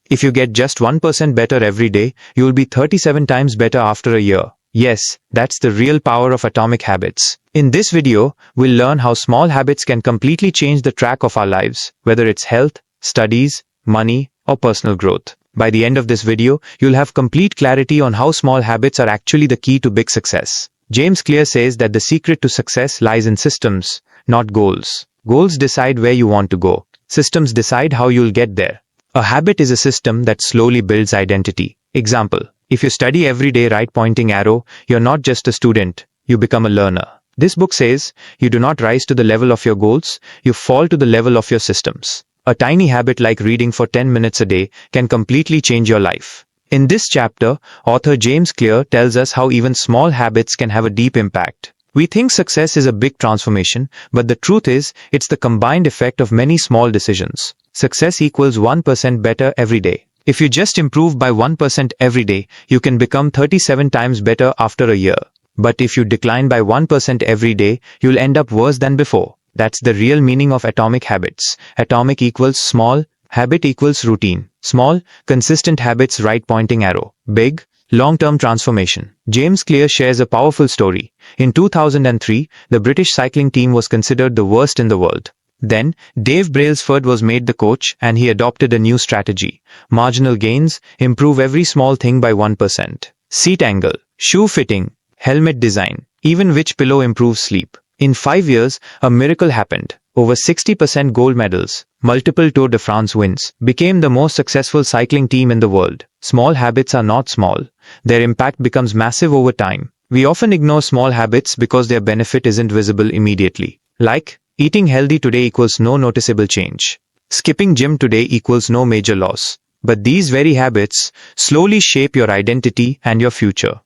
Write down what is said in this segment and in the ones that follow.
If you get just 1% better every day, you will be 37 times better after a year. Yes, that's the real power of atomic habits. In this video, we'll learn how small habits can completely change the track of our lives, whether it's health, studies, money, or personal growth. By the end of this video, you'll have complete clarity on how small habits are actually the key to big success. James Clear says that the secret to success lies in systems, not goals. Goals decide where you want to go. Systems decide how you'll get there. A habit is a system that slowly builds identity. Example: if you study every day right pointing arrow, you're not just a student, you become a learner. This book says, you do not rise to the level of your goals, you fall to the level of your systems. A tiny habit like reading for 10 minutes a day can completely change your life. In this chapter, author James Clear tells us how even small habits can have a deep impact. We think success is a big transformation, but the truth is, it's the combined effect of many small decisions. Success equals 1% better every day. If you just improve by 1% every day, you can become 37 times better after a year. But if you decline by 1% every day, you'll end up worse than before. That's the real meaning of atomic habits. Atomic equals small, habit equals routine. Small, consistent habits, right pointing arrow. Big, long-term transformation. James Clear shares a powerful story. In 2003, the British cycling team was considered the worst in the world. Then, Dave Brailsford was made the coach and he adopted a new strategy. Marginal gains, improve every small thing by 1%. Seat angle, shoe fitting, helmet design, even which pillow improves sleep. In 5 years, a miracle happened. Over 60% gold medals, multiple Tour de France wins, became the most successful cycling team in the world. Small habits are not small. Their impact becomes massive over time. We often ignore small habits because their benefit isn't visible immediately. Like, eating healthy today equals no noticeable change. Skipping gym today equals no major loss. But these very habits slowly shape your identity and your future.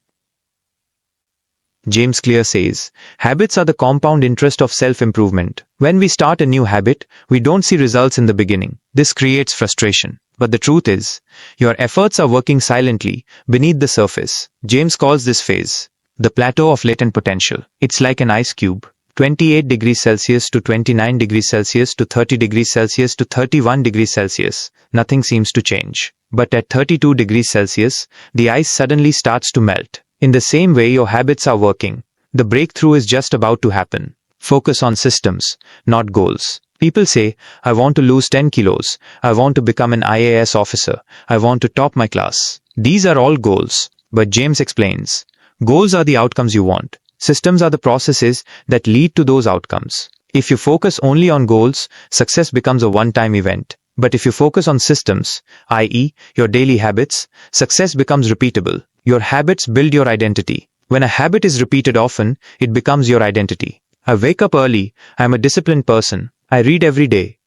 James Clear says, habits are the compound interest of self-improvement. When we start a new habit, we don't see results in the beginning. This creates frustration. But the truth is, your efforts are working silently, beneath the surface. James calls this phase the plateau of latent potential. It's like an ice cube. 28 degrees Celsius to 29 degrees Celsius to 30 degrees Celsius to 31 degrees Celsius. Nothing seems to change. But at 32 degrees Celsius, the ice suddenly starts to melt. In the same way your habits are working. The breakthrough is just about to happen. Focus on systems, not goals. People say, I want to lose 10 kilos. I want to become an IAS officer. I want to top my class. These are all goals. But James explains, goals are the outcomes you want. Systems are the processes that lead to those outcomes. If you focus only on goals, success becomes a one-time event. But if you focus on systems, i.e., your daily habits, success becomes repeatable. Your habits build your identity. When a habit is repeated often, it becomes your identity. I wake up early. I'm a disciplined person. I read every day.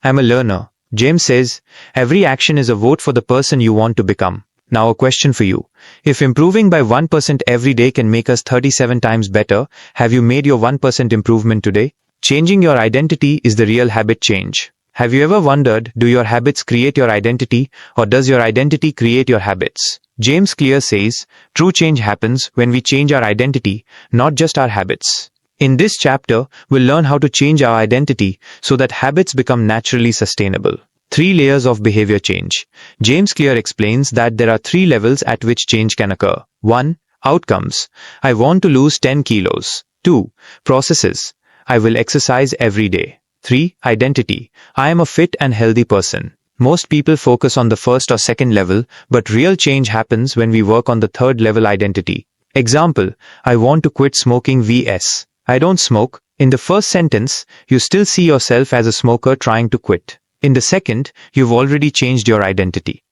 I'm a learner. James says, every action is a vote for the person you want to become. Now a question for you. If improving by 1% every day can make us 37 times better, have you made your 1% improvement today? Changing your identity is the real habit change. Have you ever wondered, do your habits create your identity, or does your identity create your habits? James Clear says, true change happens when we change our identity, not just our habits. In this chapter, we'll learn how to change our identity so that habits become naturally sustainable. 3 layers of behavior change. James Clear explains that there are 3 levels at which change can occur. 1. Outcomes. I want to lose 10 kilos. 2. Processes. I will exercise every day. 3. Identity. I am a fit and healthy person. Most people focus on the first or second level, but real change happens when we work on the third level identity. Example, I want to quit smoking vs. I don't smoke. In the first sentence, you still see yourself as a smoker trying to quit. In the second, you've already changed your identity.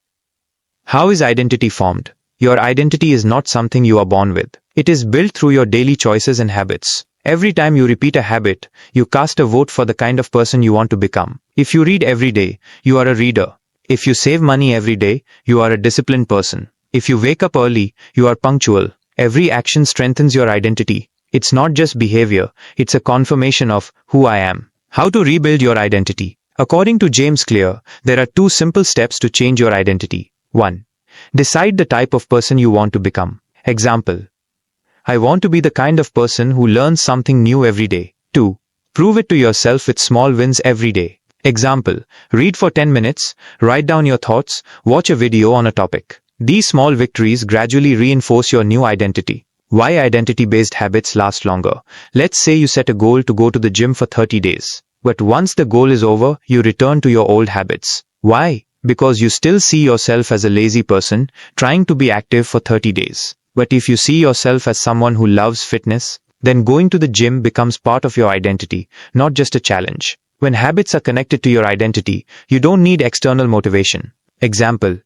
How is identity formed? Your identity is not something you are born with. It is built through your daily choices and habits. Every time you repeat a habit, you cast a vote for the kind of person you want to become. If you read every day, you are a reader. If you save money every day, you are a disciplined person. If you wake up early, you are punctual. Every action strengthens your identity. It's not just behavior, it's a confirmation of who I am. How to rebuild your identity? According to James Clear, there are 2 simple steps to change your identity. 1. Decide the type of person you want to become. Example, I want to be the kind of person who learns something new every day. 2. Prove it to yourself with small wins every day. Example, read for 10 minutes, write down your thoughts, watch a video on a topic. These small victories gradually reinforce your new identity. Why identity-based habits last longer? Let's say you set a goal to go to the gym for 30 days. But once the goal is over, you return to your old habits. Why? Because you still see yourself as a lazy person trying to be active for 30 days. But if you see yourself as someone who loves fitness, then going to the gym becomes part of your identity, not just a challenge. When habits are connected to your identity, you don't need external motivation. Example.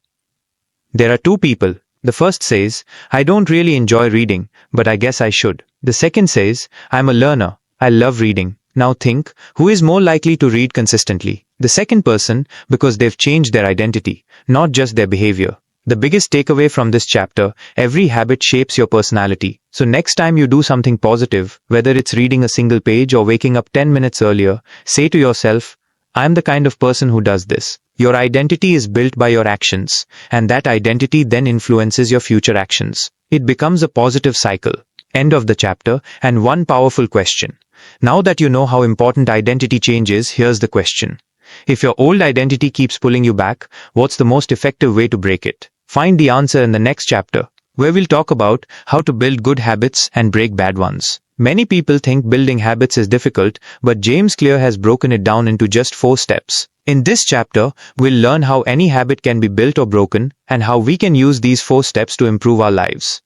There are two people. The first says, I don't really enjoy reading, but I guess I should. The second says, I'm a learner. I love reading. Now think, who is more likely to read consistently? The second person, because they've changed their identity, not just their behavior. The biggest takeaway from this chapter, every habit shapes your personality. So next time you do something positive, whether it's reading a single page or waking up 10 minutes earlier, say to yourself, I'm the kind of person who does this. Your identity is built by your actions, and that identity then influences your future actions. It becomes a positive cycle. End of the chapter, and one powerful question. Now that you know how important identity change is, here's the question. If your old identity keeps pulling you back, what's the most effective way to break it? Find the answer in the next chapter, where we'll talk about how to build good habits and break bad ones. Many people think building habits is difficult, but James Clear has broken it down into just 4 steps. In this chapter, we'll learn how any habit can be built or broken, and how we can use these 4 steps to improve our lives.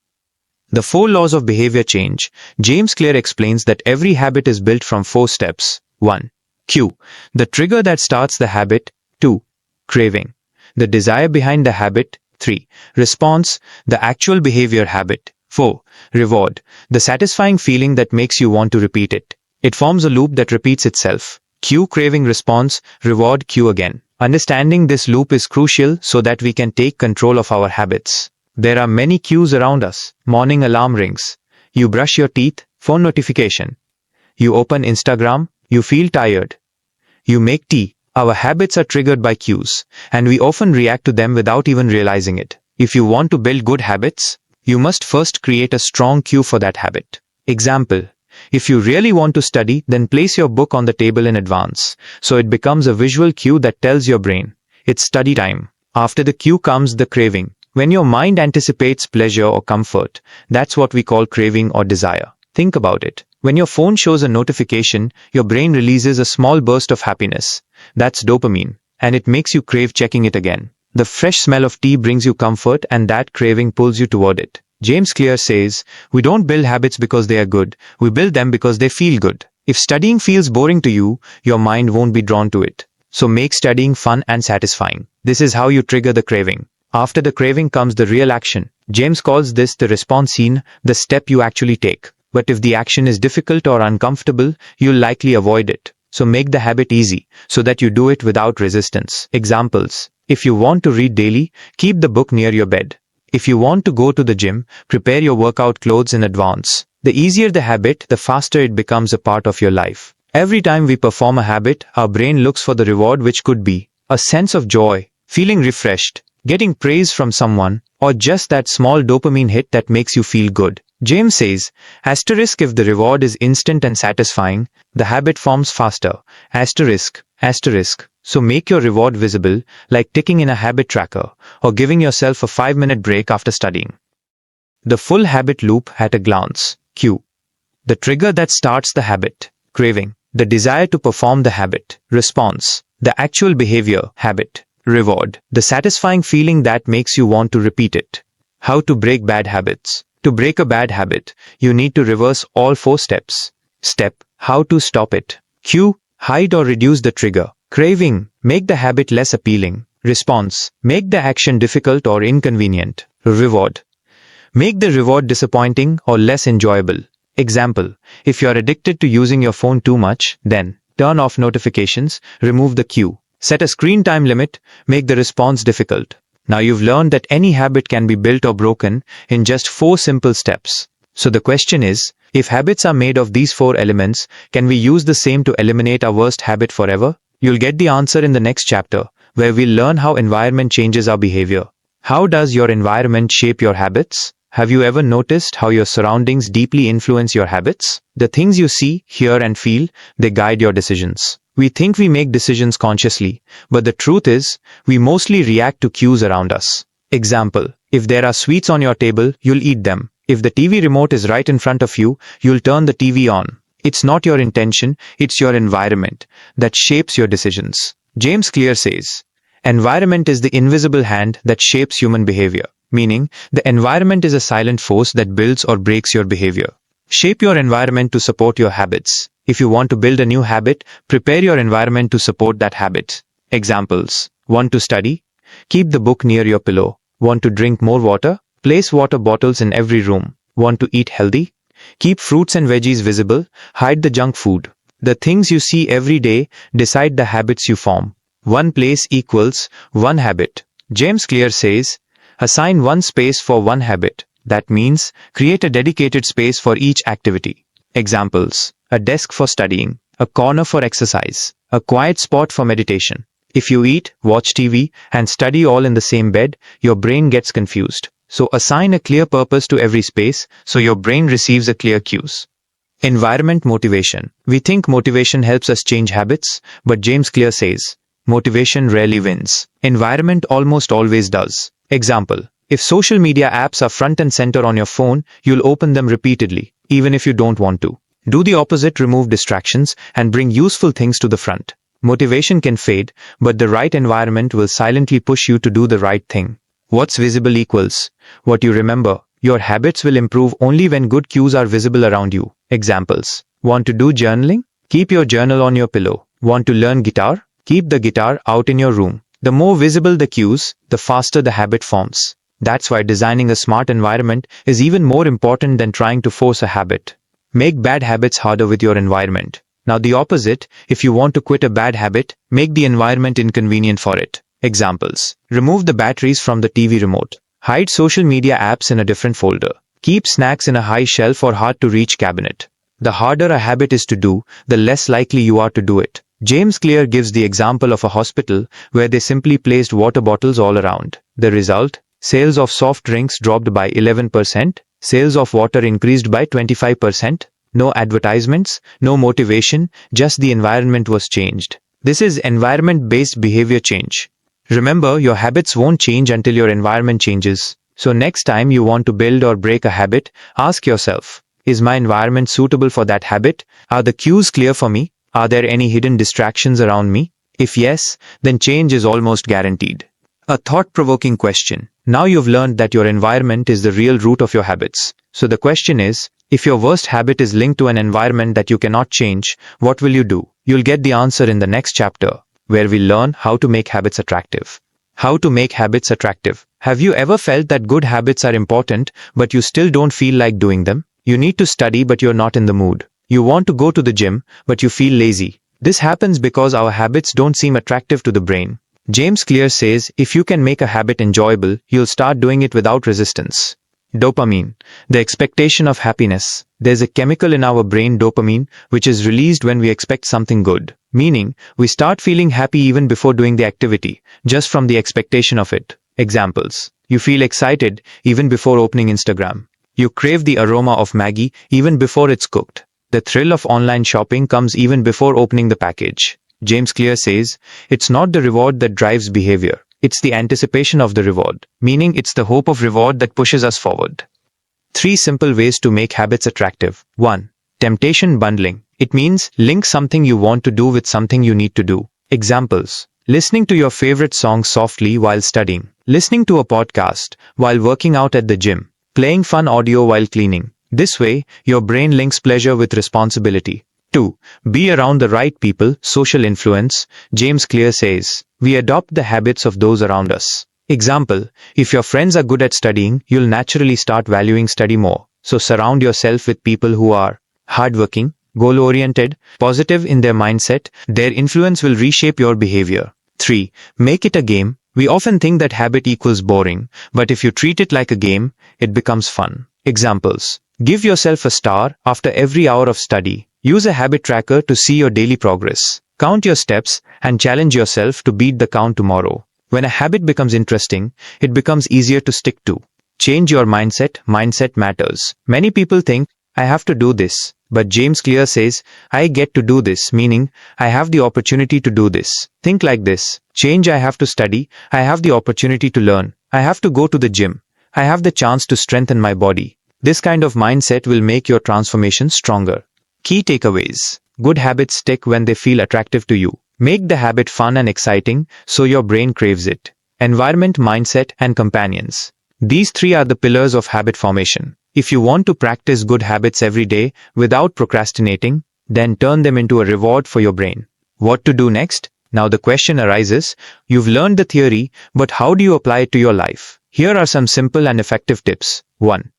The 4 laws of behavior change. James Clear explains that every habit is built from 4 steps. 1. Cue, the trigger that starts the habit. 2. Craving, the desire behind the habit. 3. Response, the actual behavior habit. 4. Reward, the satisfying feeling that makes you want to repeat it. It forms a loop that repeats itself. Cue, craving, response, reward, cue again. Understanding this loop is crucial so that we can take control of our habits. There are many cues around us. Morning alarm rings. You brush your teeth, phone notification. You open Instagram, you feel tired. You make tea. Our habits are triggered by cues, and we often react to them without even realizing it. If you want to build good habits, you must first create a strong cue for that habit. Example, if you really want to study, then place your book on the table in advance, so it becomes a visual cue that tells your brain, it's study time. After the cue comes the craving. When your mind anticipates pleasure or comfort, that's what we call craving or desire. Think about it. When your phone shows a notification, your brain releases a small burst of happiness. That's dopamine, and it makes you crave checking it again. The fresh smell of tea brings you comfort, and that craving pulls you toward it. James Clear says, we don't build habits because they are good, we build them because they feel good. If studying feels boring to you, your mind won't be drawn to it. So make studying fun and satisfying. This is how you trigger the craving. After the craving comes the real action. James calls this the response scene, the step you actually take. But if the action is difficult or uncomfortable, you'll likely avoid it. So make the habit easy, so that you do it without resistance. Examples. If you want to read daily, keep the book near your bed. If you want to go to the gym, prepare your workout clothes in advance. The easier the habit, the faster it becomes a part of your life. Every time we perform a habit, our brain looks for the reward, which could be a sense of joy, feeling refreshed, getting praise from someone, or just that small dopamine hit that makes you feel good. James says, asterisk, if the reward is instant and satisfying, the habit forms faster. Asterisk, asterisk. So make your reward visible, like ticking in a habit tracker, or giving yourself a 5-minute break after studying. The full habit loop at a glance. Cue, the trigger that starts the habit. Craving, the desire to perform the habit. Response, the actual behavior, habit. Reward, the satisfying feeling that makes you want to repeat it. How to break bad habits. To break a bad habit, you need to reverse all 4 steps. Step, how to stop it. Cue, hide or reduce the trigger. Craving, make the habit less appealing. Response, make the action difficult or inconvenient. Reward, make the reward disappointing or less enjoyable. Example, if you're addicted to using your phone too much, then turn off notifications, remove the cue. Set a screen time limit, make the response difficult. Now you've learned that any habit can be built or broken in just 4 simple steps. So the question is, if habits are made of these 4 elements, can we use the same to eliminate our worst habit forever? You'll get the answer in the next chapter, where we'll learn how environment changes our behavior. How does your environment shape your habits? Have you ever noticed how your surroundings deeply influence your habits? The things you see, hear, and feel, they guide your decisions. We think we make decisions consciously, but the truth is, we mostly react to cues around us. Example, if there are sweets on your table, you'll eat them. If the TV remote is right in front of you, you'll turn the TV on. It's not your intention, it's your environment that shapes your decisions. James Clear says, environment is the invisible hand that shapes human behavior, meaning the environment is a silent force that builds or breaks your behavior. Shape your environment to support your habits. If you want to build a new habit, prepare your environment to support that habit. Examples, want to study? Keep the book near your pillow. Want to drink more water? Place water bottles in every room. Want to eat healthy? Keep fruits and veggies visible. Hide the junk food. The things you see every day decide the habits you form. One place equals one habit. James Clear says, assign one space for one habit. That means create a dedicated space for each activity. Examples, a desk for studying, a corner for exercise, a quiet spot for meditation. If you eat, watch TV, and study all in the same bed, your brain gets confused. So assign a clear purpose to every space so your brain receives a clear cues. Environment motivation. We think motivation helps us change habits, but James Clear says, motivation rarely wins. Environment almost always does. Example, if social media apps are front and center on your phone, you'll open them repeatedly, even if you don't want to. Do the opposite, remove distractions, and bring useful things to the front. Motivation can fade, but the right environment will silently push you to do the right thing. What's visible equals what you remember. Your habits will improve only when good cues are visible around you. Examples, want to do journaling? Keep your journal on your pillow. Want to learn guitar? Keep the guitar out in your room. The more visible the cues, the faster the habit forms. That's why designing a smart environment is even more important than trying to force a habit. Make bad habits harder with your environment. Now the opposite, if you want to quit a bad habit, make the environment inconvenient for it. Examples, remove the batteries from the TV remote. Hide social media apps in a different folder. Keep snacks in a high shelf or hard-to-reach cabinet. The harder a habit is to do, the less likely you are to do it. James Clear gives the example of a hospital where they simply placed water bottles all around. The result? Sales of soft drinks dropped by 11%, sales of water increased by 25%. No advertisements, no motivation, just the environment was changed. This is environment-based behavior change. Remember, your habits won't change until your environment changes. So next time you want to build or break a habit, ask yourself, is my environment suitable for that habit? Are the cues clear for me? Are there any hidden distractions around me? If yes, then change is almost guaranteed. A thought-provoking question. Now you've learned that your environment is the real root of your habits. So the question is, if your worst habit is linked to an environment that you cannot change, what will you do? You'll get the answer in the next chapter, where we learn how to make habits attractive. How to make habits attractive. Have you ever felt that good habits are important, but you still don't feel like doing them? You need to study, but you're not in the mood. You want to go to the gym, but you feel lazy. This happens because our habits don't seem attractive to the brain. James Clear says, if you can make a habit enjoyable, you'll start doing it without resistance. Dopamine, the expectation of happiness. There's a chemical in our brain, dopamine, which is released when we expect something good. Meaning, we start feeling happy even before doing the activity, just from the expectation of it. Examples, you feel excited even before opening Instagram. You crave the aroma of Maggi even before it's cooked. The thrill of online shopping comes even before opening the package. James Clear says, it's not the reward that drives behavior. It's the anticipation of the reward, meaning it's the hope of reward that pushes us forward. 3 simple ways to make habits attractive. 1. Temptation bundling. It means link something you want to do with something you need to do. Examples, listening to your favorite song softly while studying, listening to a podcast while working out at the gym, playing fun audio while cleaning. This way, your brain links pleasure with responsibility. 2. Be around the right people, social influence. James Clear says, we adopt the habits of those around us. Example, if your friends are good at studying, you'll naturally start valuing study more. So surround yourself with people who are hardworking, goal-oriented, positive in their mindset. Their influence will reshape your behavior. 3. Make it a game. We often think that habit equals boring, but if you treat it like a game, it becomes fun. Examples, give yourself a star after every hour of study. Use a habit tracker to see your daily progress. Count your steps and challenge yourself to beat the count tomorrow. When a habit becomes interesting, it becomes easier to stick to. Change your mindset. Mindset matters. Many people think I have to do this. But James Clear says, I get to do this, meaning, I have the opportunity to do this. Think like this. Change, I have to study. I have the opportunity to learn. I have to go to the gym. I have the chance to strengthen my body. This kind of mindset will make your transformation stronger. Key takeaways. Good habits stick when they feel attractive to you. Make the habit fun and exciting so your brain craves it. Environment, mindset, and companions. These three are the pillars of habit formation. If you want to practice good habits every day without procrastinating, then turn them into a reward for your brain. What to do next? Now the question arises, you've learned the theory, but how do you apply it to your life? Here are some simple and effective tips. 1.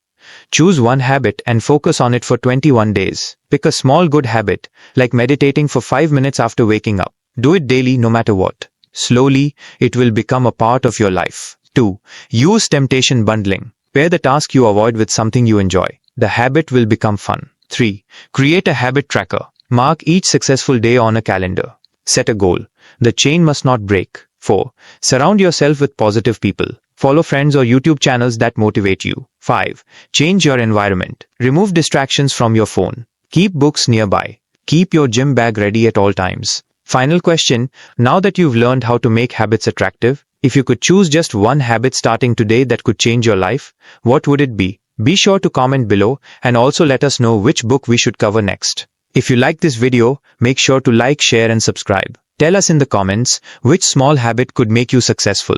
Choose one habit and focus on it for 21 days. Pick a small good habit, like meditating for 5 minutes after waking up. Do it daily no matter what. Slowly, it will become a part of your life. 2. Use temptation bundling. Pair the task you avoid with something you enjoy. The habit will become fun. 3. Create a habit tracker. Mark each successful day on a calendar. Set a goal. The chain must not break. 4. Surround yourself with positive people. Follow friends or YouTube channels that motivate you. 5. Change your environment. Remove distractions from your phone. Keep books nearby. Keep your gym bag ready at all times. Final question, now that you've learned how to make habits attractive, if you could choose just one habit starting today that could change your life, what would it be? Be sure to comment below and also let us know which book we should cover next. If you like this video, make sure to like, share and subscribe. Tell us in the comments which small habit could make you successful.